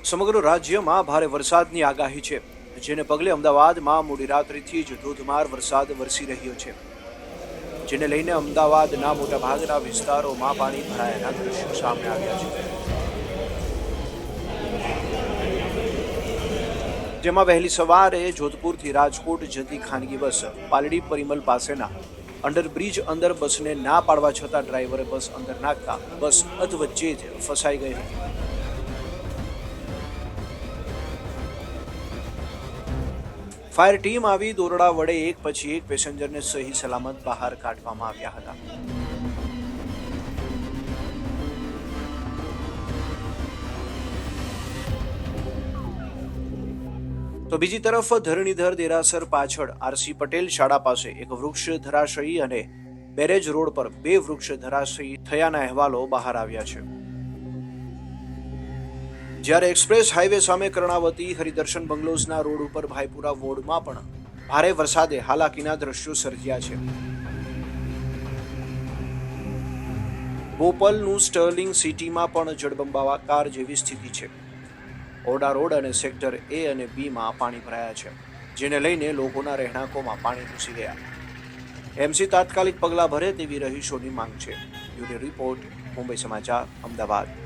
સમગ્ર રાજ્યમાં ભારે વરસાદની આગાહી છે, જેને પગલે અમદાવાદમાં મોડી રાત્રિથી જ ધોધમાર વરસાદ વરસી રહ્યો છે, જેને લઈને અમદાવાદના મોટાભાગના વિસ્તારોમાં પાણી ભરાયાના દ્રશ્યો સામે આવ્યા છે, જેમાં વહેલી સવારે જોધપુરથી રાજકોટ જતી ખાનગી બસ પાલડી પરિમલ પાસેના અંડરબ્રિજ અંદર બસને ના પાડવા છતાં ડ્રાઈવરે બસ અંદર નાખતા બસ અધવચ્ચે જ ફસાઈ ગઈ હતી. ફાયર ટીમ આવી દોરડા વડે એક પછી એક પેસેન્જરને સહી સલામત બહાર કાઢવામાં આવ્યા હતા. તો બીજી તરફ ધરણીધર દેરાસર પાછળ આરસી પટેલ શાળા પાસે એક વૃક્ષ ધરાશયી અને બેરેજ રોડ પર 2 વૃક્ષ ધરાશયી થયાના અહેવાલો બહાર આવ્યા છે. જ્યારે એક્સપ્રેસ હાઈવે સામે કર્ણાવતી હરિદર્શન બંગલોઝના રોડ ઉપર ભાઈપુરા વોર્ડમાં પણ ભારે વરસાદે હાલાકીના દ્રશ્યો સર્જ્યા છે. બોપલનું સ્ટર્લિંગ સિટીમાં પણ જળબંબાકાર જેવી સ્થિતિ છે. ઓરડા રોડ અને સેક્ટર A અને B માં પાણી ભરાયા છે, જેને લઈને લોકોના રહેણાંકોમાં પાણી ઘૂસી ગયા. MC તાત્કાલિક પગલાં ભરે તેવી રહીશોની માંગ છે. બ્યુરો રિપોર્ટ, મુંબઈ સમાચાર, અમદાવાદ.